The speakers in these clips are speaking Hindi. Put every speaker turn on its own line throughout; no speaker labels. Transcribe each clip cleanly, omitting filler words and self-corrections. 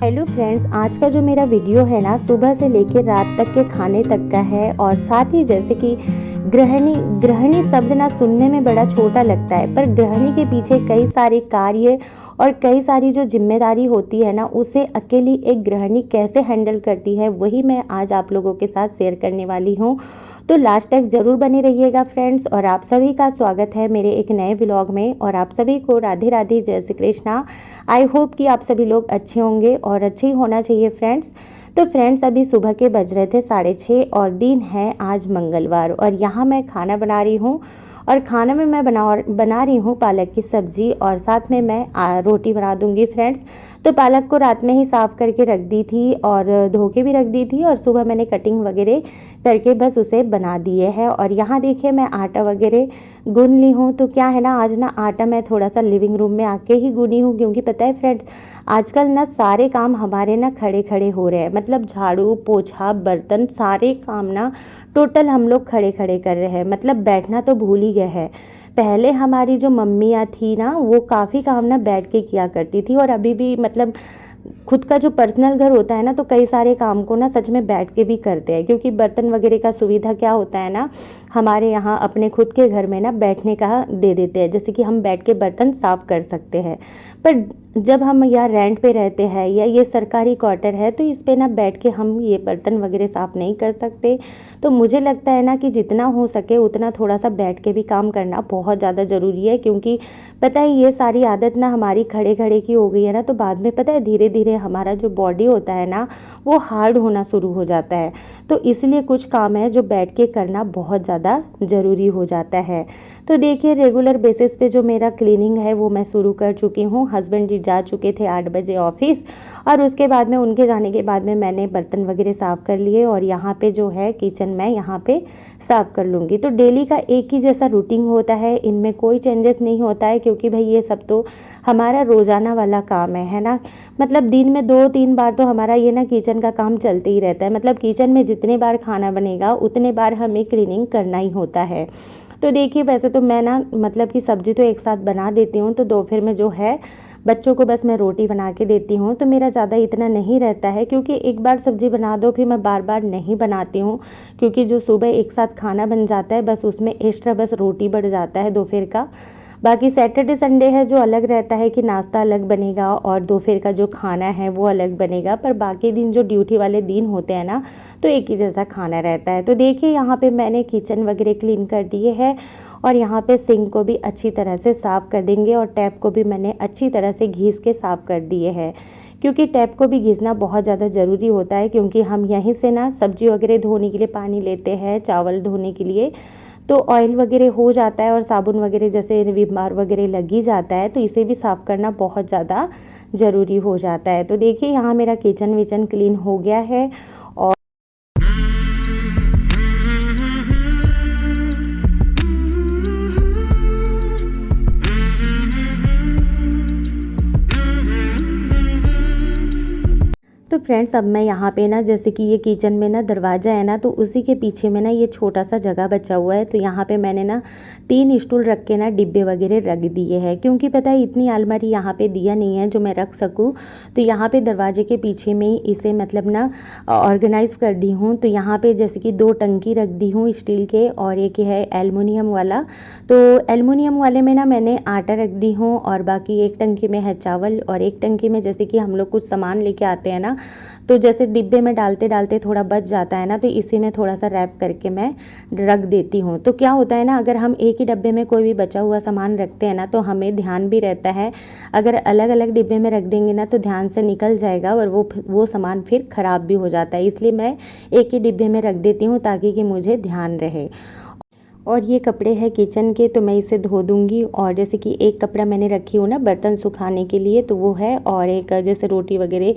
हेलो फ्रेंड्स, आज का जो मेरा वीडियो है ना सुबह से लेकर रात तक के खाने तक का है। और साथ ही जैसे कि गृहिणी गृहिणी शब्द ना सुनने में बड़ा छोटा लगता है, पर गृहिणी के पीछे कई सारे कार्य और कई सारी जो जिम्मेदारी होती है ना, उसे अकेली एक गृहिणी कैसे हैंडल करती है, वही मैं आज आप लोगों के साथ शेयर करने वाली हूँ। तो लास्ट तक ज़रूर बने रहिएगा फ्रेंड्स। और आप सभी का स्वागत है मेरे एक नए व्लॉग में। और आप सभी को राधे राधे, जय श्री कृष्णा। आई होप कि आप सभी लोग अच्छे होंगे और अच्छे ही होना चाहिए फ्रेंड्स। तो फ्रेंड्स, अभी सुबह के बज रहे थे 6:30 और दिन है आज मंगलवार। और यहाँ मैं खाना बना रही हूँ। और खाना में मैं बना रही हूँ पालक की सब्ज़ी, और साथ में मैं रोटी बना दूँगी फ्रेंड्स। तो पालक को रात में ही साफ़ करके रख दी थी और धो के भी रख दी थी, और सुबह मैंने कटिंग वगैरह करके बस उसे बना दिए है। और यहाँ देखिए मैं आटा वगैरह गूंद ली हूँ। तो क्या है ना, आज ना आटा मैं थोड़ा सा लिविंग रूम में आके ही गूंदी हूँ, क्योंकि पता है फ्रेंड्स, आजकल ना सारे काम हमारे ना खड़े खड़े हो रहे हैं। मतलब झाड़ू पोछा बर्तन सारे काम ना टोटल हम लोग खड़े खड़े कर रहे हैं। मतलब बैठना तो भूल ही गए हैं। पहले हमारी जो मम्मियाँ थी ना, वो काफ़ी काम ना बैठ के किया करती थी। और अभी भी मतलब खुद का जो पर्सनल घर होता है ना, तो कई सारे काम को ना सच में बैठ के भी करते हैं, क्योंकि बर्तन वगैरह का सुविधा क्या होता है ना, हमारे यहाँ अपने खुद के घर में ना बैठने का दे देते हैं, जैसे कि हम बैठ के बर्तन साफ़ कर सकते हैं। पर जब हम यहाँ रेंट पे रहते हैं या ये सरकारी क्वार्टर है, तो इस पे ना बैठ के हम ये बर्तन वगैरह साफ़ नहीं कर सकते। तो मुझे लगता है ना कि जितना हो सके उतना थोड़ा सा बैठ के भी काम करना बहुत ज़्यादा ज़रूरी है, क्योंकि पता है ये सारी आदत ना हमारी खड़े खड़े की हो गई है ना, तो बाद में पता है धीरे धीरे हमारा जो बॉडी होता है ना, वो हार्ड होना शुरू हो जाता है। तो इसलिए कुछ काम है जो बैठ के करना बहुत ज़्यादा ज़रूरी हो जाता है। तो देखिए रेगुलर बेसिस पे जो मेरा क्लीनिंग है वो मैं शुरू कर चुकी हूँ। हस्बैंड जी जा चुके थे 8 बजे ऑफिस, और उसके बाद में उनके जाने के बाद में मैंने बर्तन वगैरह साफ़ कर लिए। और यहाँ पे जो है किचन मैं यहाँ पे साफ़ कर लूँगी। तो डेली का एक ही जैसा रूटीन होता है, इनमें कोई चेंजेस नहीं होता है, क्योंकि भाई ये सब तो हमारा रोज़ाना वाला काम है ना। मतलब दिन में 2-3 बार तो हमारा ये ना किचन का काम चलते ही रहता है। मतलब किचन में जितने बार खाना बनेगा उतने बार हमें क्लीनिंग करना ही होता है। तो देखिए वैसे तो मैं ना मतलब कि सब्ज़ी तो एक साथ बना देती हूँ, तो दोपहर में जो है बच्चों को बस मैं रोटी बना के देती हूँ। तो मेरा ज़्यादा इतना नहीं रहता है, क्योंकि एक बार सब्ज़ी बना दो फिर मैं बार बार नहीं बनाती हूँ, क्योंकि जो सुबह एक साथ खाना बन जाता है बस उसमें एक्स्ट्रा बस रोटी बढ़ जाता है दोपहर का। बाकी सैटरडे संडे है जो अलग रहता है कि नाश्ता अलग बनेगा और दोपहर का जो खाना है वो अलग बनेगा। पर बाकी दिन जो ड्यूटी वाले दिन होते हैं ना, तो एक ही जैसा खाना रहता है। तो देखिए यहाँ पे मैंने किचन वगैरह क्लीन कर दिए है, और यहाँ पे सिंक को भी अच्छी तरह से साफ़ कर देंगे, और टैप को भी मैंने अच्छी तरह से घिस के साफ़ कर दिए हैं, क्योंकि टैप को भी घिसना बहुत ज़्यादा ज़रूरी होता है। क्योंकि हम यहीं से ना सब्जी वगैरह धोने के लिए पानी लेते हैं, चावल धोने के लिए, तो ऑयल वगैरह हो जाता है और साबुन वगैरह जैसे विम बार वगैरह लग ही जाता है, तो इसे भी साफ़ करना बहुत ज़्यादा ज़रूरी हो जाता है। तो देखिए यहाँ मेरा किचन विचन क्लीन हो गया है। और तो फ्रेंड्स, अब मैं यहाँ पे ना जैसे कि ये किचन में ना दरवाज़ा है ना, तो उसी के पीछे में ना ये छोटा सा जगह बचा हुआ है। तो यहाँ पे मैंने ना 3 स्टूल रख के ना डिब्बे वगैरह रख दिए हैं, क्योंकि पता है इतनी अलमारी यहाँ पे दिया नहीं है जो मैं रख सकूँ। तो यहाँ पे दरवाजे के पीछे में ही इसे मतलब ना ऑर्गेनाइज़ कर दी हूँ। तो यहाँ पे जैसे कि 2 टंकी रख दी हूँ स्टील के, और एक है एलुमिनियम वाला। तो एलुमिनियम वाले में ना मैंने आटा रख दी हूँ, और बाकी एक टंकी में है चावल, और एक टंकी में जैसे कि हम लोग कुछ सामान लेके आते हैं ना, तो जैसे डिब्बे में डालते डालते थोड़ा बच जाता है ना, तो इसी में थोड़ा सा रैप करके मैं रख देती हूँ। तो क्या होता है ना, अगर हम एक ही डब्बे में कोई भी बचा हुआ सामान रखते हैं ना, तो हमें ध्यान भी रहता है। अगर अलग अलग डिब्बे में रख देंगे ना, तो ध्यान से निकल जाएगा और वो सामान फिर ख़राब भी हो जाता है। इसलिए मैं एक ही डिब्बे में रख देती हूँ, ताकि कि मुझे ध्यान रहे। और ये कपड़े हैं किचन के, तो मैं इसे धो दूँगी। और जैसे कि एक कपड़ा मैंने रखी हूँ ना बर्तन सुखाने के लिए, तो वो है, और एक जैसे रोटी वगैरह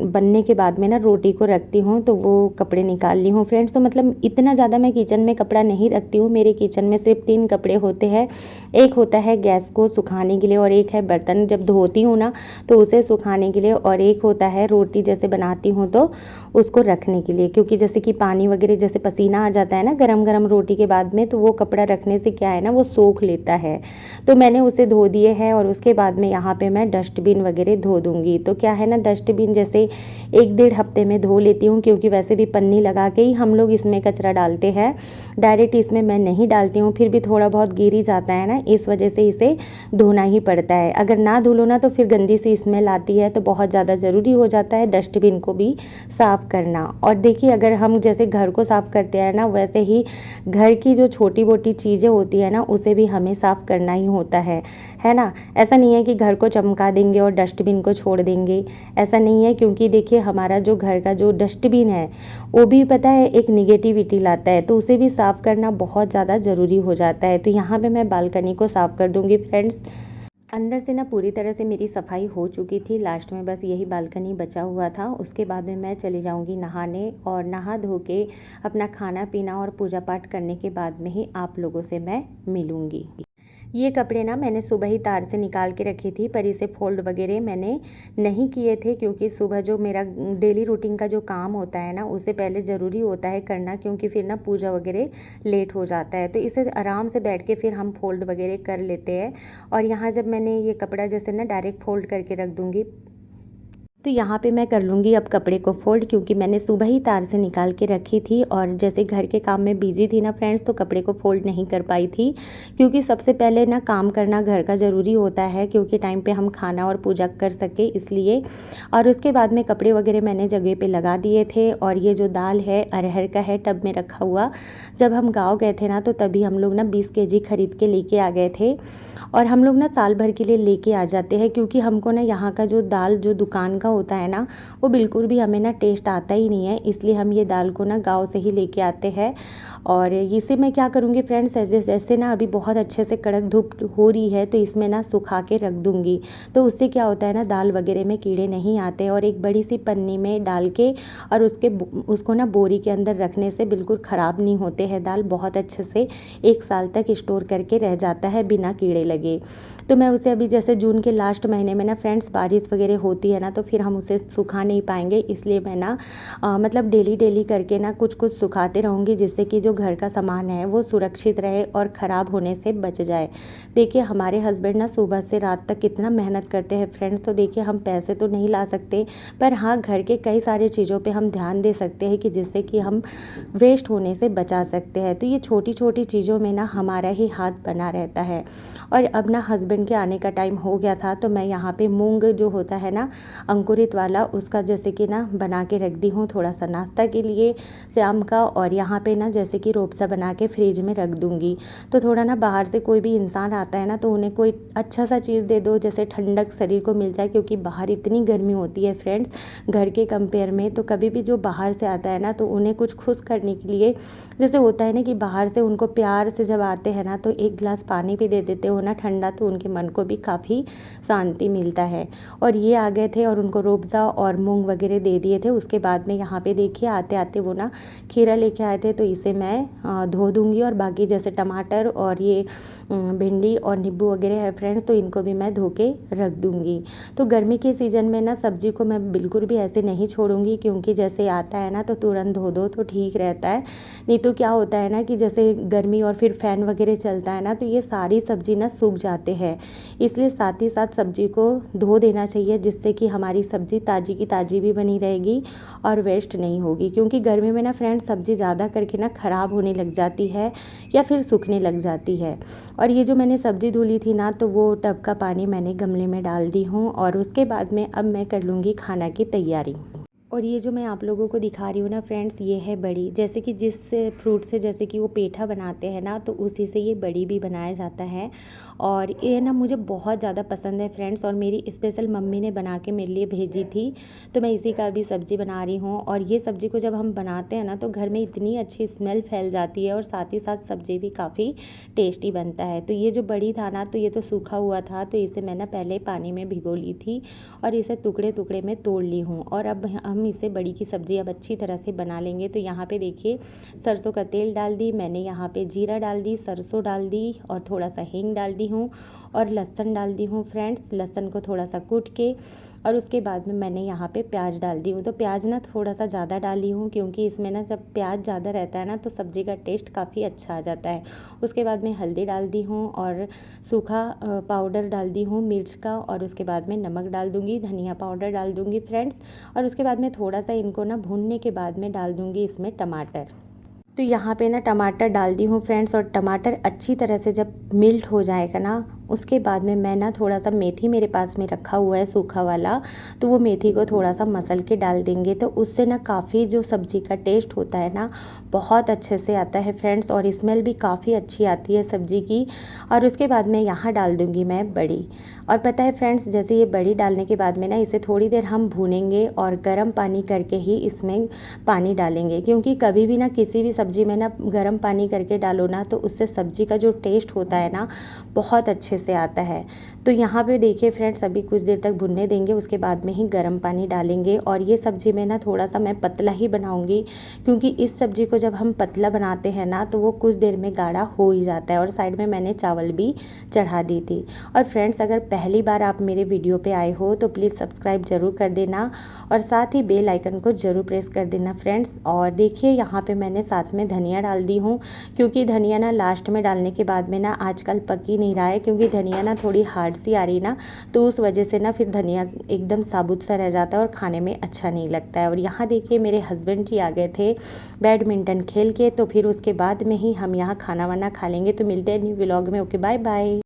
बनने के बाद में ना रोटी को रखती हूँ, तो वो कपड़े निकाल ली हूँ फ्रेंड्स। तो मतलब इतना ज़्यादा मैं किचन में कपड़ा नहीं रखती हूँ। मेरे किचन में सिर्फ 3 कपड़े होते हैं। एक होता है गैस को सुखाने के लिए, और एक है बर्तन जब धोती हूँ ना तो उसे सुखाने के लिए, और एक होता है रोटी जैसे बनाती हूँ तो उसको रखने के लिए, क्योंकि जैसे कि पानी वगैरह जैसे पसीना आ जाता है ना गरम गरम रोटी के बाद में, तो वो कपड़ा रखने से क्या है ना वो सोख लेता है। तो मैंने उसे धो दिए हैं और उसके बाद में यहाँ पे मैं डस्टबिन वगैरह धो दूँगी। तो क्या है ना डस्टबिन जैसे 1-1.5 हफ्ते में धो लेती हूँ, क्योंकि वैसे भी पन्नी लगा के ही हम लोग इसमें कचरा डालते हैं, डायरेक्ट इसमें मैं नहीं डालती हूँ। फिर भी थोड़ा बहुत गिर ही जाता है ना, इस वजह से इसे धोना ही पड़ता है। अगर ना धुलो ना तो फिर गंदी सी स्मेल आती है, तो बहुत ज़्यादा ज़रूरी हो जाता है डस्टबिन को भी साफ़ करना। और देखिए अगर हम जैसे घर को साफ़ करते हैं ना, वैसे ही घर की जो छोटी मोटी चीज़ें होती है ना उसे भी हमें साफ़ करना ही होता है ना। ऐसा नहीं है कि घर को चमका देंगे और डस्टबिन को छोड़ देंगे, ऐसा नहीं है। क्योंकि देखिए हमारा जो घर का जो डस्टबिन है वो भी पता है एक निगेटिविटी लाता है, तो उसे भी साफ़ करना बहुत ज़्यादा ज़रूरी हो जाता है। तो यहाँ पे मैं बालकनी को साफ़ कर दूँगी फ्रेंड्स। अंदर से ना पूरी तरह से मेरी सफाई हो चुकी थी, लास्ट में बस यही बालकनी बचा हुआ था। उसके बाद में मैं चली जाऊंगी नहाने, और नहा धो के अपना खाना पीना और पूजा पाठ करने के बाद में ही आप लोगों से मैं मिलूंगी। ये कपड़े ना मैंने सुबह ही तार से निकाल के रखी थी, पर इसे फोल्ड वगैरह मैंने नहीं किए थे, क्योंकि सुबह जो मेरा डेली रूटीन का जो काम होता है ना उसे पहले ज़रूरी होता है करना, क्योंकि फिर ना पूजा वगैरह लेट हो जाता है। तो इसे आराम से बैठ के फिर हम फोल्ड वगैरह कर लेते हैं। और यहाँ जब मैंने ये कपड़ा जैसे ना डायरेक्ट फोल्ड करके रख दूँगी, तो यहाँ पे मैं कर लूँगी अब कपड़े को फ़ोल्ड, क्योंकि मैंने सुबह ही तार से निकाल के रखी थी और जैसे घर के काम में बिजी थी ना फ्रेंड्स, तो कपड़े को फ़ोल्ड नहीं कर पाई थी। क्योंकि सबसे पहले ना काम करना घर का ज़रूरी होता है, क्योंकि टाइम पे हम खाना और पूजा कर सके इसलिए। और उसके बाद में कपड़े वगैरह मैंने जगह पे लगा दिए थे। और ये जो दाल है अरहर का है टब में रखा हुआ, जब हम गाँव गए थे ना तो तभी हम लोग ना 20 kg खरीद के लेके आ गए थे। और हम लोग ना साल भर के लिए लेके आ जाते हैं, क्योंकि हमको ना यहाँ का जो दाल जो दुकान का होता है ना वो बिल्कुल भी हमें ना टेस्ट आता ही नहीं है, इसलिए हम ये दाल को ना गाँव से ही लेके आते हैं। और इसे मैं क्या करूँगी फ्रेंड्स, जैसे ना अभी बहुत अच्छे से कड़क धूप हो रही है तो इसमें ना सुखा के रख दूँगी, तो उससे क्या होता है ना दाल वगैरह में कीड़े नहीं आते। और एक बड़ी सी पन्नी में डाल के और उसको ना बोरी के अंदर रखने से बिल्कुल ख़राब नहीं होते हैं दाल, बहुत अच्छे से 1 साल तक स्टोर करके रह जाता है बिना कीड़े लगे। तो मैं उसे अभी जैसे जून के लास्ट महीने में ना फ्रेंड्स बारिश वगैरह होती है ना, तो फिर हम उसे सुखा नहीं पाएंगे, इसलिए मैं ना मतलब डेली करके ना कुछ कुछ सुखाते रहूँगी, जिससे कि जो घर का सामान है वो सुरक्षित रहे और ख़राब होने से बच जाए। देखिए हमारे हस्बैंड ना सुबह से रात तक कितना मेहनत करते हैं फ्रेंड्स, तो देखिए हम पैसे तो नहीं ला सकते, पर हाँ घर के कई सारी चीज़ों पे हम ध्यान दे सकते हैं कि जिससे कि हम वेस्ट होने से बचा सकते हैं। तो ये छोटी छोटी चीज़ों में ना हमारा ही हाथ बना रहता है। और अब ना हस्बैंड के आने का टाइम हो गया था, तो मैं यहाँ पे मूंग जो होता है ना अंकुरित वाला, उसका जैसे कि ना बना के रख दी हूँ थोड़ा सा नाश्ता के लिए शाम का। और यहाँ पे ना जैसे कि रोपसा बना के फ्रिज में रख दूँगी, तो थोड़ा ना बाहर से कोई भी इंसान आता है ना तो उन्हें कोई अच्छा सा चीज़ दे दो, जैसे ठंडक शरीर को मिल जाए, क्योंकि बाहर इतनी गर्मी होती है फ्रेंड्स घर के कंपेयर में। तो कभी भी जो बाहर से आता है ना तो उन्हें कुछ खुश करने के लिए, जैसे होता है ना कि बाहर से उनको प्यार से जब आते हैं ना तो 1 गिलास पानी भी दे देते हो ना ठंडा, तो उनके मन को भी काफ़ी शांति मिलता है। और ये आ गए थे और उनको रूअफ़ज़ा और मूंग वगैरह दे दिए थे। उसके बाद में यहाँ पे देखिए आते आते वो ना खीरा लेके आए थे, तो इसे मैं धो दूँगी। और बाकी जैसे टमाटर और ये भिंडी और नींबू वगैरह है फ्रेंड्स, तो इनको भी मैं धो के रख दूँगी। तो गर्मी के सीज़न में ना सब्ज़ी को मैं बिल्कुल भी ऐसे नहीं छोड़ूंगी, क्योंकि जैसे आता है ना तो तुरंत धो दो तो ठीक रहता है। नहीं तो क्या होता है ना कि जैसे गर्मी और फिर फ़ैन वगैरह चलता है ना तो ये सारी सब्ज़ी ना सूख जाते हैं, इसलिए साथ ही साथ सब्ज़ी को धो देना चाहिए, जिससे कि हमारी सब्ज़ी ताज़ी की ताज़ी भी बनी रहेगी और वेस्ट नहीं होगी। क्योंकि गर्मी में ना फ्रेंड्स सब्ज़ी ज़्यादा करके ना ख़राब होने लग जाती है या फिर सूखने लग जाती है। और ये जो मैंने सब्ज़ी धुली थी ना तो वो टब का पानी मैंने गमले में डाल दी हूँ। और उसके बाद में अब मैं कर लूँगी खाना की तैयारी। और ये जो मैं आप लोगों को दिखा रही हूँ ना फ्रेंड्स, ये है बड़ी, जैसे कि जिस फ्रूट से जैसे कि वो पेठा बनाते हैं ना तो उसी से ये बड़ी भी बनाया जाता है। और ये ना मुझे बहुत ज़्यादा पसंद है फ्रेंड्स, और मेरी स्पेशल मम्मी ने बना के मेरे लिए भेजी थी, तो मैं इसी का भी सब्ज़ी बना रही हूँ। और ये सब्ज़ी को जब हम बनाते हैं ना तो घर में इतनी अच्छी स्मेल फैल जाती है, और साथ ही साथ सब्ज़ी भी काफ़ी टेस्टी बनता है। तो ये जो बड़ी था ना तो ये तो सूखा हुआ था, तो इसे मैं ना पहले पानी में भिगो ली थी और इसे टुकड़े टुकड़े में तोड़ ली हूँ। और अब हम इसे बड़ी की सब्ज़ी अब अच्छी तरह से बना लेंगे। तो यहाँ पे देखिए सरसों का तेल डाल दी मैंने, यहाँ पे जीरा डाल दी, सरसों डाल दी और थोड़ा सा हींग डाल दी हूँ और लहसुन डाल दी हूँ फ्रेंड्स। लहसुन को थोड़ा सा कूट के और उसके बाद में मैंने यहाँ पे प्याज डाल दी हूँ। तो प्याज ना थोड़ा सा ज़्यादा डाली हूँ, क्योंकि इसमें ना जब प्याज ज़्यादा रहता है ना तो सब्ज़ी का टेस्ट काफ़ी अच्छा आ जाता है। उसके बाद में हल्दी डाल दी हूँ और सूखा पाउडर डाल दी हूँ मिर्च का, और उसके बाद में नमक डाल दूँगी, धनिया पाउडर डाल दूँगी फ्रेंड्स। और उसके बाद में थोड़ा सा इनको ना भूनने के बाद में डाल दूँगी इसमें टमाटर। तो यहाँ पे ना टमाटर डाल दी हूँ फ्रेंड्स, और टमाटर अच्छी तरह से जब मिल्ट हो जाएगा ना, उसके बाद में मैं ना थोड़ा सा मेथी मेरे पास में रखा हुआ है सूखा वाला, तो वो मेथी को थोड़ा सा मसल के डाल देंगे। तो उससे ना काफ़ी जो सब्ज़ी का टेस्ट होता है ना बहुत अच्छे से आता है फ्रेंड्स, और स्मेल भी काफ़ी अच्छी आती है सब्ज़ी की। और उसके बाद में यहाँ डाल दूँगी मैं बड़ी। और पता है फ्रेंड्स, जैसे ये बड़ी डालने के बाद में ना इसे थोड़ी देर हम भूनेंगे और गर्म पानी करके ही इसमें पानी डालेंगे, क्योंकि कभी भी ना किसी भी सब्ज़ी में ना गर्म पानी करके डालो ना तो उससे सब्ज़ी का जो टेस्ट होता है ना बहुत अच्छे से आता है। तो यहाँ पे देखिए फ्रेंड्स, अभी कुछ देर तक भुनने देंगे, उसके बाद में ही गर्म पानी डालेंगे। और ये सब्ज़ी में ना थोड़ा सा मैं पतला ही बनाऊँगी, क्योंकि इस सब्ज़ी को जब हम पतला बनाते हैं ना तो वो कुछ देर में गाढ़ा हो ही जाता है। और साइड में मैंने चावल भी चढ़ा दी थी। और फ्रेंड्स, अगर पहली बार आप मेरे वीडियो पे आए हो तो प्लीज़ सब्सक्राइब ज़रूर कर देना, और साथ ही बेल आइकन को ज़रूर प्रेस कर देना फ्रेंड्स। और देखिए यहाँ पे मैंने साथ में धनिया डाल दी हूँ, क्योंकि धनिया ना लास्ट में डालने के बाद में ना आजकल पक ही नहीं रहा है, क्योंकि धनिया ना थोड़ी हार्ड सी आ रही ना, तो उस वजह से ना फिर धनिया एकदम साबुत सा रह जाता है और खाने में अच्छा नहीं लगता है। और यहाँ देखिए मेरे हस्बैंड ही आ गए थे बैडमिंटन खेल के, तो फिर उसके बाद में ही हम यहाँ खाना वाना खा लेंगे। तो मिलते हैं न्यू व्लॉग में। Okay, bye bye.